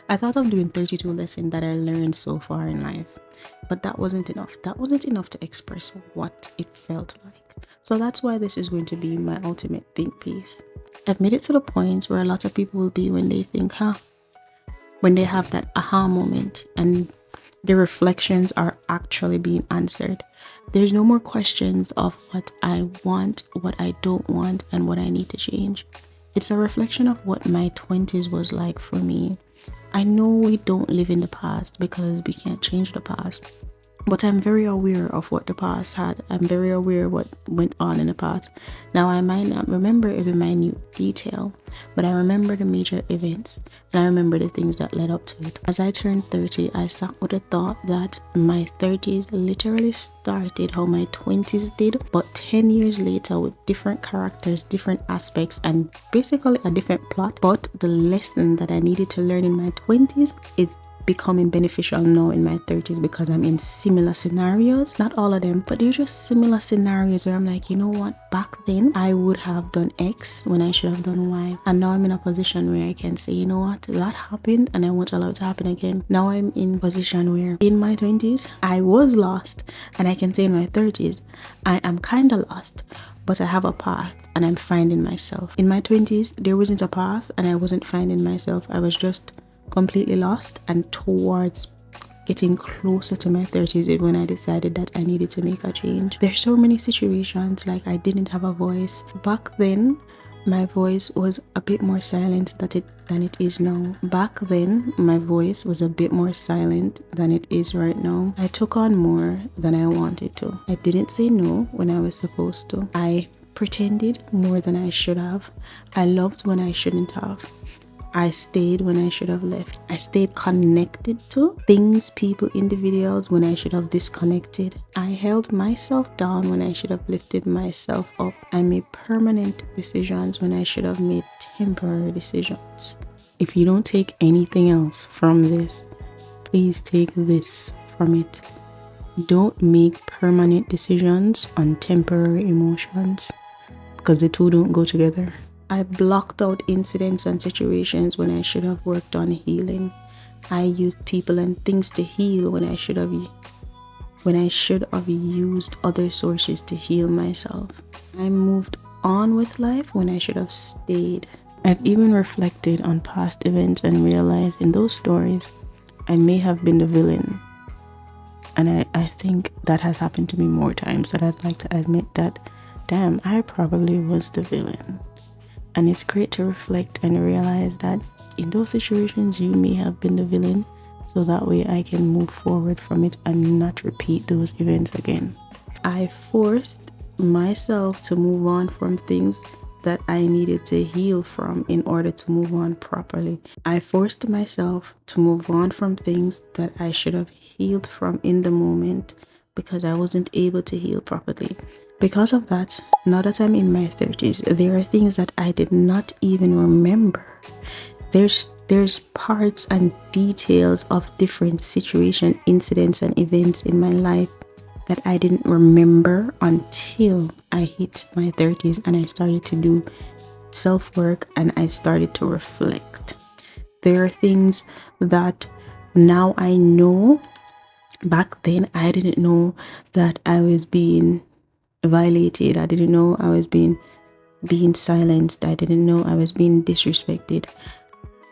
I thought of doing 32 lessons that I learned so far in life, but that wasn't enough. That wasn't enough to express what it felt like. So that's why this is going to be my ultimate think piece. I've made it to the point where a lot of people will be when they think, when they have that aha moment and the reflections are actually being answered. There's no more questions of what I want, what I don't want, and what I need to change. It's a reflection of what my 20s was like for me. I know we don't live in the past because we can't change the past, but I'm very aware of what the past had. I'm very aware of what went on in the past. Now, I might not remember every minute detail, but I remember the major events and I remember the things that led up to it. As I turned 30, I sat with the thought that my 30s literally started how my 20s did, but 10 years later with different characters, different aspects, and basically a different plot. But the lesson that I needed to learn in my 20s is becoming beneficial now in my 30s because I'm in similar scenarios. Not all of them, but they're just similar scenarios where I'm like, you know what, back then I would have done X when I should have done Y, and now I'm in a position where I can say, you know what, that happened and I won't allow it to happen again. Now I'm in a position where in my 20s I was lost, and I can say in my 30s I am kind of lost, but I have a path and I'm finding myself. In my 20s there wasn't a path and I wasn't finding myself. I was just completely lost, and towards getting closer to my 30s is when I decided that I needed to make a change. There's so many situations like I didn't have a voice. Back then my voice was a bit more silent than it is now. Back then my voice was a bit more silent than it is right now. I took on more than I wanted to. I didn't say no when I was supposed to. I pretended more than I should have. I loved when I shouldn't have. I stayed when I should have left. I stayed connected to things, people, individuals when I should have disconnected. I held myself down when I should have lifted myself up. I made permanent decisions when I should have made temporary decisions. If you don't take anything else from this, please take this from it. Don't make permanent decisions on temporary emotions, because the two don't go together. I blocked out incidents and situations when I should have worked on healing. I used people and things to heal when I should have used other sources to heal myself. I moved on with life when I should have stayed. I've even reflected on past events and realized in those stories I may have been the villain. And I think that has happened to me more times that I'd like to admit that, damn, I probably was the villain. And it's great to reflect and realize that in those situations you may have been the villain, so that way I can move forward from it and not repeat those events again. I forced myself to move on from things that I needed to heal from in order to move on properly. I forced myself to move on from things that I should have healed from in the moment because I wasn't able to heal properly. Because of that, now that I'm in my 30s, there are things that I did not even remember. There's parts and details of different situations, incidents, and events in my life that I didn't remember until I hit my 30s and I started to do self-work and I started to reflect. There are things that now I know. Back then, I didn't know that I was being violated. I didn't know I was being silenced. I didn't know I was being disrespected.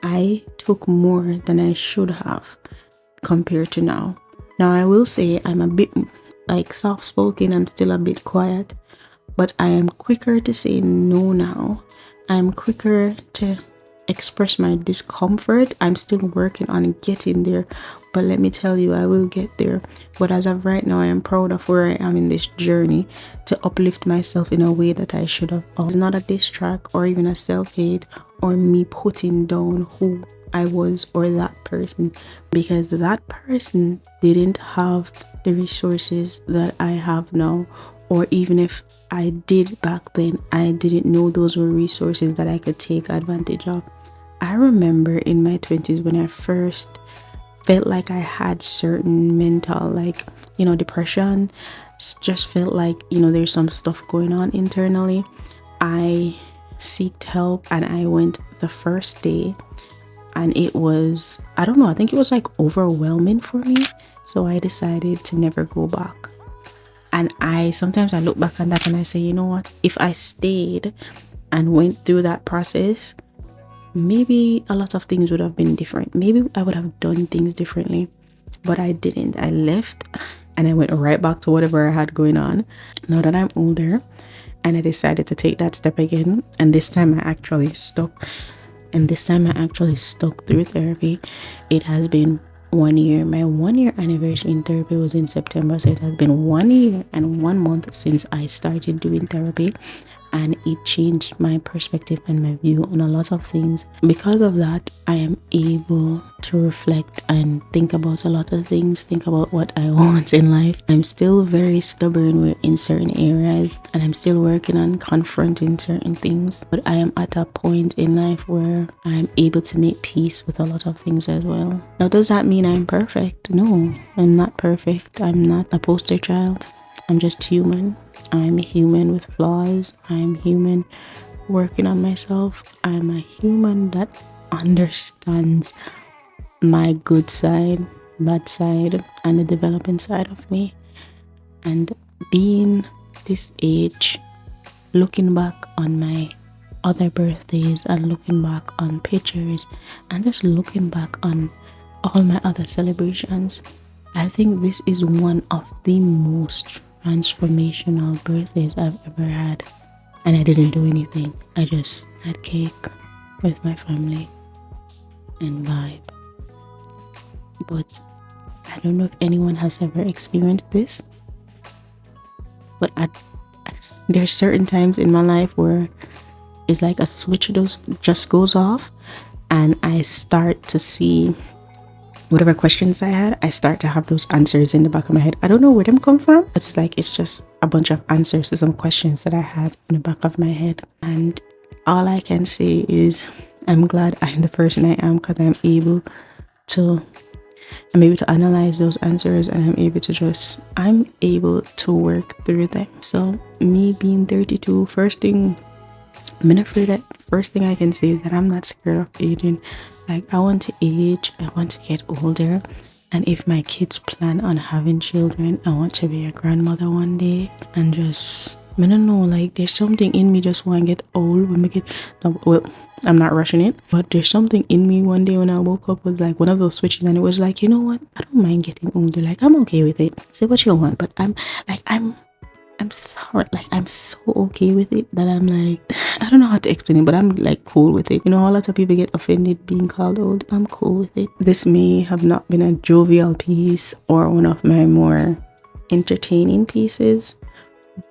I took more than I should have compared to now. Now I will say I'm a bit like soft-spoken. I'm still a bit quiet, but I am quicker to say no now. I'm quicker to express my discomfort. I'm still working on getting there, but let me tell you, I will get there. But as of right now, I am proud of where I am in this journey to uplift myself in a way that I should have. It's not a diss track or even a self-hate or me putting down who I was or that person, because that person didn't have the resources that I have now, or even if I did back then, I didn't know those were resources that I could take advantage of. I remember in my 20s when I first felt like I had certain mental, depression, just felt like, there's some stuff going on internally. I sought help and I went the first day. and it was, I don't know, I think it was like overwhelming for me. So I decided to never go back. And sometimes I look back on that and I say, you know what, if I stayed and went through that process, maybe a lot of things would have been different. Maybe I would have done things differently, but I didn't. I left and I went right back to whatever I had going on. Now that I'm older, and I decided to take that step again, and this time I actually stuck through therapy. It has been 1 year. My 1 year anniversary in therapy was in September, so it has been 1 year and 1 month since I started doing therapy, and it changed my perspective and my view on a lot of things. Because of that, I am able to reflect and think about a lot of things, think about what I want in life. I'm still very stubborn in certain areas, and I'm still working on confronting certain things, but I am at a point in life where I'm able to make peace with a lot of things as well. Now, does that mean I'm perfect? No, I'm not perfect. I'm not a poster child. I'm just human. I'm a human with flaws. I'm human working on myself. I'm a human that understands my good side, bad side, and the developing side of me. And being this age, looking back on my other birthdays and looking back on pictures and just looking back on all my other celebrations, I think this is one of the most transformational birthdays I've ever had. And I didn't do anything. I just had cake with my family and vibe. But I don't know if anyone has ever experienced this, but there's certain times in my life where it's like a switch just goes off, and I start to see whatever questions I had. I start to have those answers in the back of my head. I don't know where them come from. It's just a bunch of answers to some questions that I had in the back of my head. And all I can say is I'm glad I'm the person I am, because I'm able to analyze those answers, and I'm able to work through them. So me being 32, first thing I can say is that I'm not scared of aging. Like, I want to age, I want to get older, and if my kids plan on having children, I want to be a grandmother one day. And just, I don't know, like, there's something in me just want to get old when we get, well, I'm not rushing it, but there's something in me one day when I woke up was like one of those switches, and it was like, you know what, I don't mind getting older. Like, I'm okay with it. Say what you want, but I'm sorry, like, I'm so okay with it that I'm like, I don't know how to explain it, but I'm like cool with it. You know, a lot of people get offended being called old. I'm cool with it. This may have not been a jovial piece or one of my more entertaining pieces,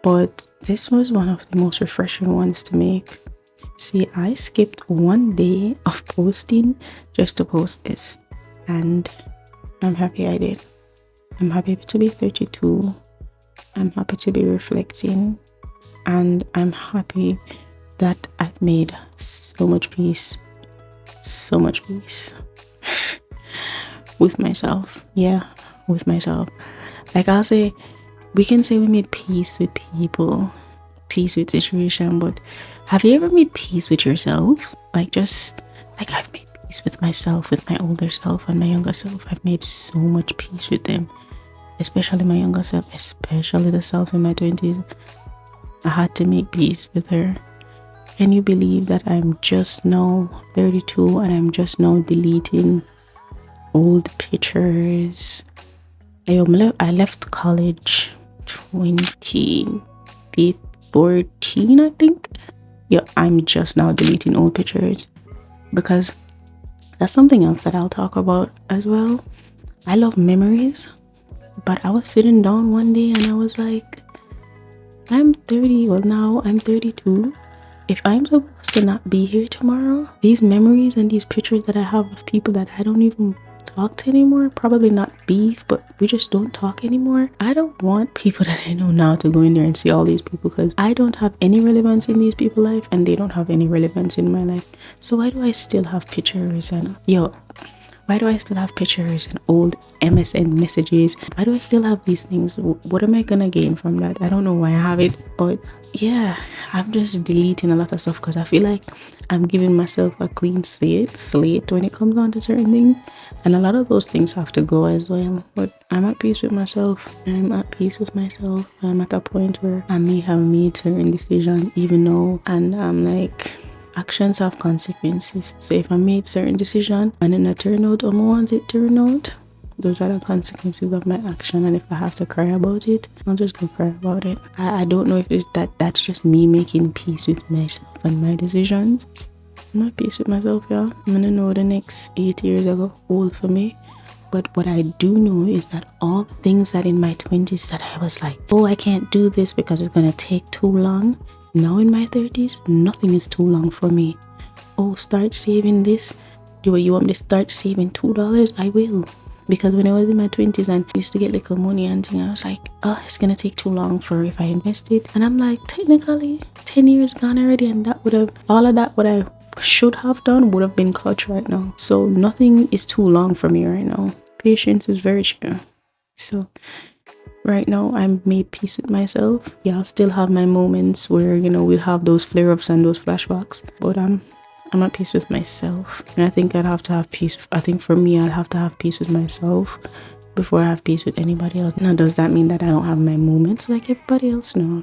but this was one of the most refreshing ones to make. See, I skipped 1 day of posting just to post this, and I'm happy I did. I'm happy to be 32. I'm happy to be reflecting, and I'm happy that I've made so much peace with myself. Yeah, with myself. Like, I'll say, we can say we made peace with people, peace with situation, but have you ever made peace with yourself? Like, just like, I've made peace with myself, with my older self and my younger self. I've made so much peace with them. Especially my younger self, especially the self in my 20s. I had to make peace with her. Can you believe that I'm just now 32 and I'm just now deleting old pictures? I left college 2014, I think. Yeah, I'm just now deleting old pictures, because that's something else that I'll talk about as well. I love memories. But I was sitting down one day and I was like, I'm 30, well, now I'm 32. If I'm supposed to not be here tomorrow, these memories and these pictures that I have of people that I don't even talk to anymore, probably not beef, but we just don't talk anymore. I don't want people that I know now to go in there and see all these people, because I don't have any relevance in these people's life and they don't have any relevance in my life. So why do I still have pictures? And Why do I still have pictures and old MSN messages? Why do I still have these things? What am I gonna gain from that? I don't know why I have it, but yeah, I'm just deleting a lot of stuff because I feel like I'm giving myself a clean slate when it comes down to certain things, and a lot of those things have to go as well. But I'm at peace with myself. I'm at peace with myself. I'm at a point where I may have made certain decisions, even though, and I'm like, actions have consequences. So if I made certain decision and then I turn out or I want it to turn out, those are the consequences of my action. And if I have to cry about it, I'll just go cry about it. I don't know if it's that's just me making peace with myself and my decisions. I'm at peace with myself, yeah. I'm gonna know the next 8 years are gonna hold for me. But what I do know is that all the things that in my 20s that I was like, oh, I can't do this because it's gonna take too long. Now in my 30s, nothing is too long for me. Oh, start saving this. Do you want me to start saving $2? I will. Because when I was in my 20s and I used to get little money and things, I was like, oh, it's gonna take too long for if I invest it. And I'm like, technically 10 years gone already, and that would have, all of that what I should have done would have been clutch right now. So nothing is too long for me right now. Patience is very true. So right now, I'm made peace with myself. Yeah, I'll still have my moments where, we'll have those flare-ups and those flashbacks. But I'm at peace with myself. And I think I'd have to have peace. I think for me, I'd have to have peace with myself before I have peace with anybody else. Now, does that mean that I don't have my moments like everybody else? No.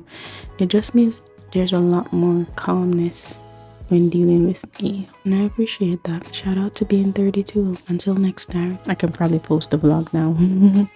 It just means there's a lot more calmness when dealing with me. And I appreciate that. Shout out to being 32. Until next time, I can probably post a vlog now.